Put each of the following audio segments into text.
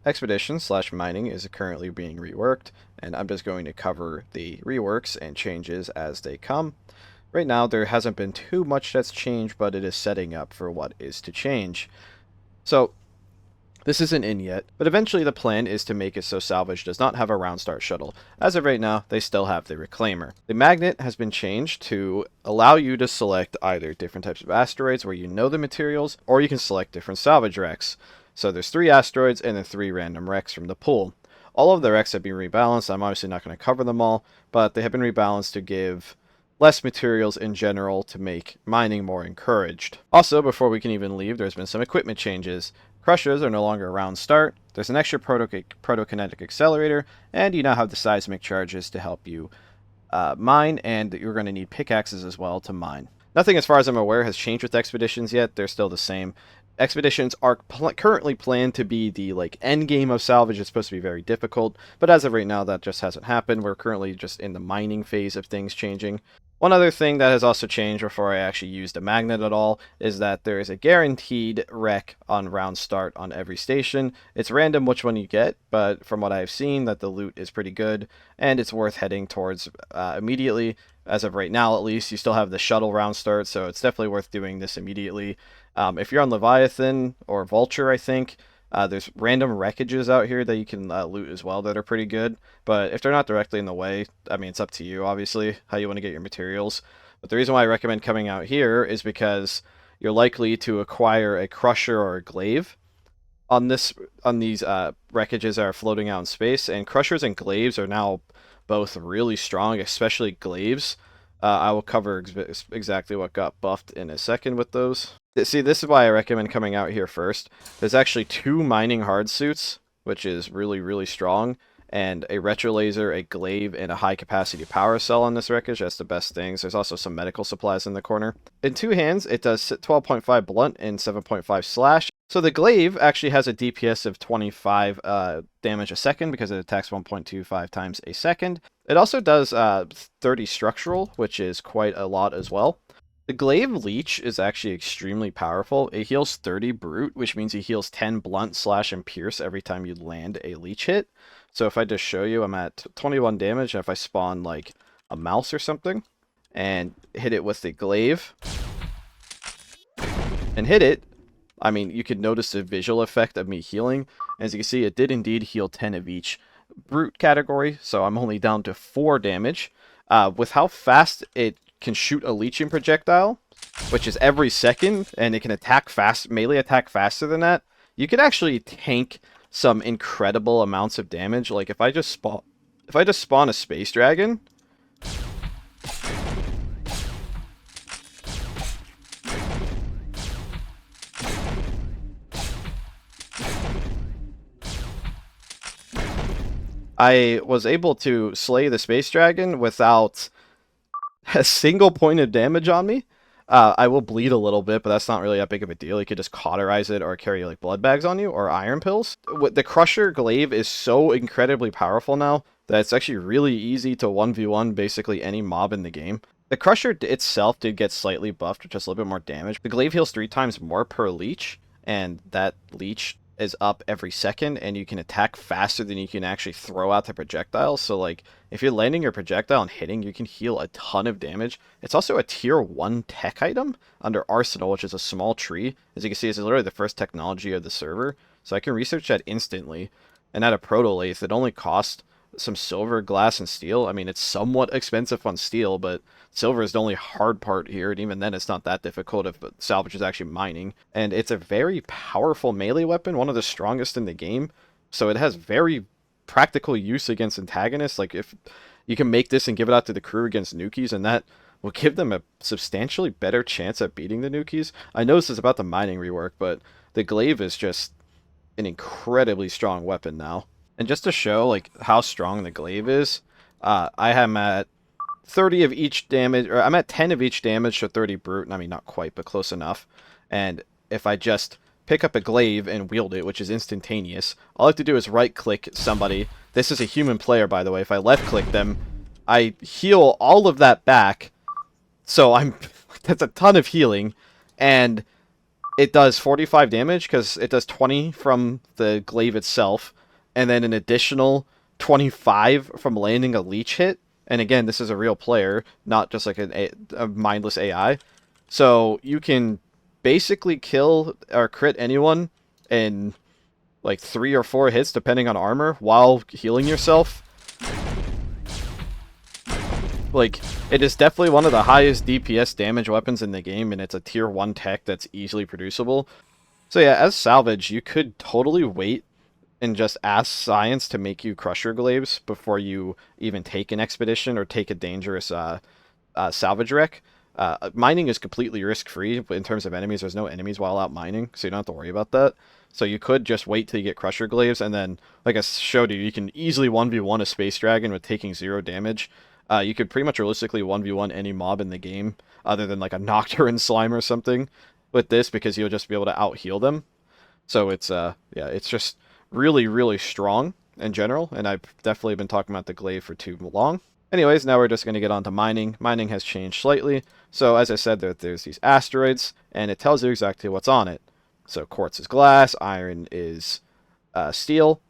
Expedition/mining is currently being reworked, and I'm just going to cover the reworks and changes as they come. Right now, there hasn't been too much that's changed, but it is setting up for what is to change. So, this isn't in yet, but eventually the plan is to make it so Salvage does not have a round start shuttle. As of right now, they still have the Reclaimer. The magnet has been changed to allow you to select either different types of asteroids where you know the materials, or you can select different salvage wrecks. So there's 3 asteroids and then 3 random wrecks from the pool. All of the wrecks have been rebalanced. I'm obviously not going to cover them all, but they have been rebalanced to give less materials in general to make mining more encouraged. Also, before we can even leave, there's been some equipment changes. Crushers are no longer a round start, there's an extra protokinetic accelerator, and you now have the seismic charges to help you mine, and you're going to need pickaxes as well to mine. Nothing, as far as I'm aware, has changed with Expeditions yet. They're still the same. Expeditions are currently planned to be the end game of Salvage. It's supposed to be very difficult, but as of right now, that just hasn't happened. We're currently just in the mining phase of things changing. One other thing that has also changed before I actually used a magnet at all is that there is a guaranteed wreck on round start on every station. It's random which one you get, but from what I've seen, that the loot is pretty good, and it's worth heading towards immediately. As of right now, at least, you still have the shuttle round start, so it's definitely worth doing this immediately. If you're on Leviathan or Vulture, I think, there's random wreckages out here that you can loot as well that are pretty good. But if they're not directly in the way, I mean, it's up to you, obviously, how you want to get your materials. But the reason why I recommend coming out here is because you're likely to acquire a Crusher or a Glaive on these wreckages that are floating out in space. And Crushers and Glaives are now both really strong, especially Glaives. I will cover exactly what got buffed in a second with those. See, this is why I recommend coming out here first. There's actually 2 mining hard suits, which is really, really strong, and a retro laser, a glaive, and a high capacity power cell on this wreckage. That's the best things. There's also some medical supplies in the corner. In 2 hands, it does 12.5 blunt and 7.5 slash. So the glaive actually has a DPS of 25 damage a second because it attacks 1.25 times a second. It also does 30 structural, which is quite a lot as well. The Glaive Leech is actually extremely powerful. It heals 30 brute, which means he heals 10 blunt, slash, and pierce every time you land a leech hit. So if I just show you, I'm at 21 damage, and if I spawn like a mouse or something and hit it with the glaive and hit it, I mean, you could notice the visual effect of me healing. As you can see, it did indeed heal 10 of each brute category, so I'm only down to 4 damage. With how fast it can shoot a leeching projectile, which is every second, and it can attack fast, melee attack faster than that, you could actually tank some incredible amounts of damage. Like if I just spawn a space dragon, I was able to slay the space dragon without a single point of damage on me. I will bleed a little bit, but that's not really that big of a deal. You could just cauterize it or carry like blood bags on you or iron pills. The Crusher Glaive is so incredibly powerful now that it's actually really easy to 1v1 basically any mob in the game. The Crusher itself did get slightly buffed with just a little bit more damage. The Glaive heals 3 times more per leech, and that leech is up every second, and you can attack faster than you can actually throw out the projectiles. So like if you're landing your projectile and hitting, you can heal a ton of damage. It's also a tier 1 tech item under Arsenal, which is a small tree. As you can see, it's literally the first technology of the server, so I can research that instantly. And at a proto-lathe, it only costs some silver, glass, and steel. I mean, it's somewhat expensive on steel, but silver is the only hard part here, and even then it's not that difficult if Salvage is actually mining. And it's a very powerful melee weapon, one of the strongest in the game, so it has very practical use against antagonists. Like if you can make this and give it out to the crew against nukies, and that will give them a substantially better chance at beating the nukies. I know this is about the mining rework, but the glaive is just an incredibly strong weapon now. And just to show like how strong the glaive is, I am at 30 of each damage, or I'm at 10 of each damage to 30 brute. I mean, not quite, but close enough. And if I just pick up a glaive and wield it, which is instantaneous, all I have to do is right click somebody. This is a human player, by the way. If I left click them, I heal all of that back. So that's a ton of healing, and It does 45 damage because it does 20 from the glaive itself, and then an additional 25 from landing a leech hit. And again, this is a real player, not just like a mindless AI. So you can basically kill or crit anyone in like 3 or 4 hits, depending on armor, while healing yourself. Like, it is definitely one of the highest DPS damage weapons in the game, and it's a tier 1 tech that's easily producible. So yeah, as Salvage, you could totally wait and just ask Science to make you Crusher Glaives before you even take an expedition or take a dangerous Salvage wreck. Mining is completely risk-free in terms of enemies. There's no enemies while out mining, so you don't have to worry about that. So you could just wait till you get Crusher Glaives, and then, like I showed you, you can easily 1v1 a Space Dragon with taking 0 damage. You could pretty much realistically 1v1 any mob in the game, other than like a Nocturne Slime or something, with this, because you'll just be able to out-heal them. So it's, yeah, it's just really, really strong in general, and I've definitely been talking about the Glaive for too long. Anyways, now we're just going to get on to mining. Mining has changed slightly. So as I said, there's these asteroids, and it tells you exactly what's on it. So quartz is glass, iron is steel,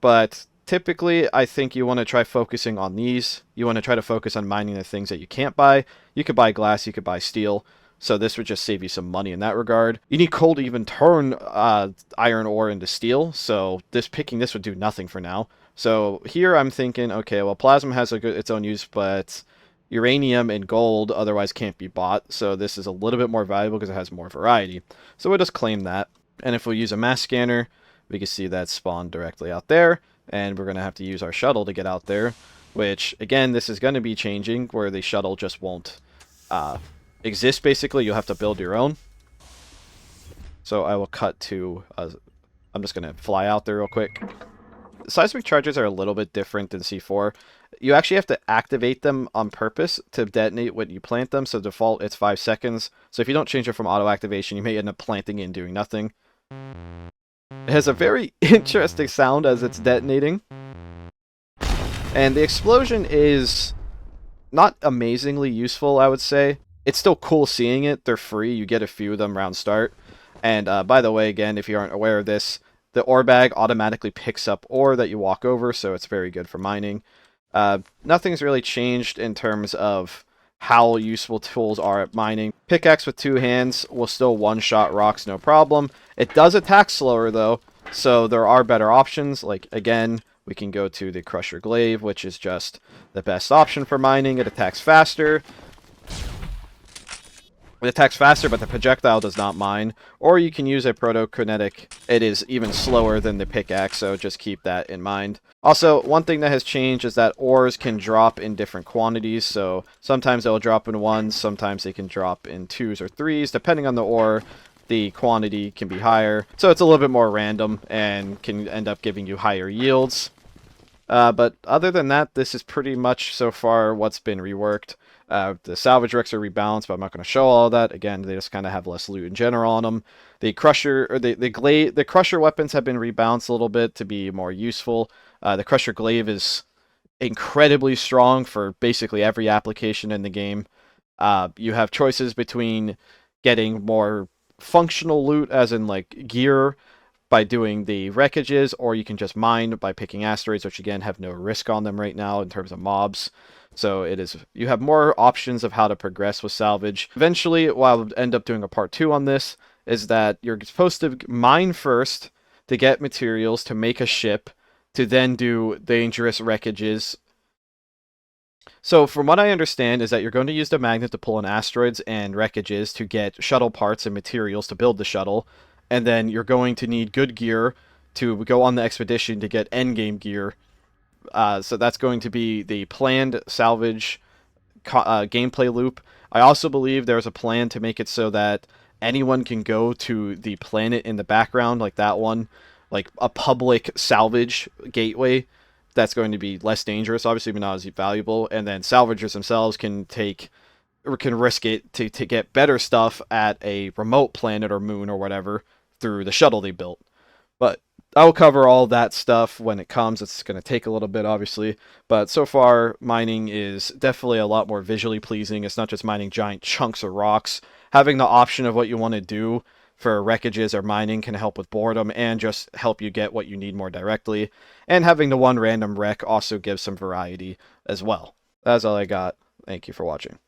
but typically I think you want to try focusing on these. You want to try to focus on mining the things that you can't buy. You could buy glass, you could buy steel, so this would just save you some money in that regard. You need coal to even turn iron ore into steel, so picking this would do nothing for now. So here I'm thinking, okay, well, plasma has its own use, but uranium and gold otherwise can't be bought, so this is a little bit more valuable because it has more variety. So we'll just claim that. And if we use a mass scanner, we can see that spawn directly out there, and we're going to have to use our shuttle to get out there, which, again, this is going to be changing, where the shuttle just won't exist, basically. You'll have to build your own. So I will cut to... I'm just going to fly out there real quick. Seismic charges are a little bit different than C4. You actually have to activate them on purpose to detonate when you plant them, so default it's 5 seconds. So if you don't change it from auto activation, you may end up planting it and doing nothing. It has a very interesting sound as it's detonating. And the explosion is not amazingly useful, I would say. It's still cool seeing it. They're free. You get a few of them round start. And by the way, again, if you aren't aware of this, the ore bag automatically picks up ore that you walk over, so it's very good for mining. Nothing's really changed in terms of how useful tools are at mining. Pickaxe with 2 hands will still one-shot rocks, no problem. It does attack slower, though, so there are better options. Like, again, we can go to the Crusher Glaive, which is just the best option for mining. It attacks faster. It attacks faster, but the projectile does not mine. Or you can use a proto-kinetic. It is even slower than the pickaxe, so just keep that in mind. Also, one thing that has changed is that ores can drop in different quantities, so sometimes they'll drop in 1s, sometimes they can drop in 2s or 3s. Depending on the ore, the quantity can be higher. So it's a little bit more random and can end up giving you higher yields. But other than that, this is pretty much so far what's been reworked. The salvage wrecks are rebalanced, but I'm not going to show all that. Again, they just kind of have less loot in general on them. The crusher or the crusher weapons have been rebalanced a little bit to be more useful. The crusher glaive is incredibly strong for basically every application in the game. You have choices between getting more functional loot, as in like gear, by doing the wreckages, or you can just mine by picking asteroids, which again have no risk on them right now in terms of mobs. So you have more options of how to progress with salvage. Eventually, what I'll end up doing a part 2 on this, is that you're supposed to mine first to get materials to make a ship, to then do dangerous wreckages. So from what I understand is that you're going to use the magnet to pull in asteroids and wreckages to get shuttle parts and materials to build the shuttle, and then you're going to need good gear to go on the expedition to get endgame gear. So that's going to be the planned salvage gameplay loop. I also believe there's a plan to make it so that anyone can go to the planet in the background, like that one, like a public salvage gateway that's going to be less dangerous, obviously, but not as valuable. And then salvagers themselves can risk it to get better stuff at a remote planet or moon or whatever through the shuttle they built. But I'll cover all that stuff when it comes. It's going to take a little bit, obviously. But so far, mining is definitely a lot more visually pleasing. It's not just mining giant chunks of rocks. Having the option of what you want to do for wreckages or mining can help with boredom and just help you get what you need more directly. And having the one random wreck also gives some variety as well. That's all I got. Thank you for watching.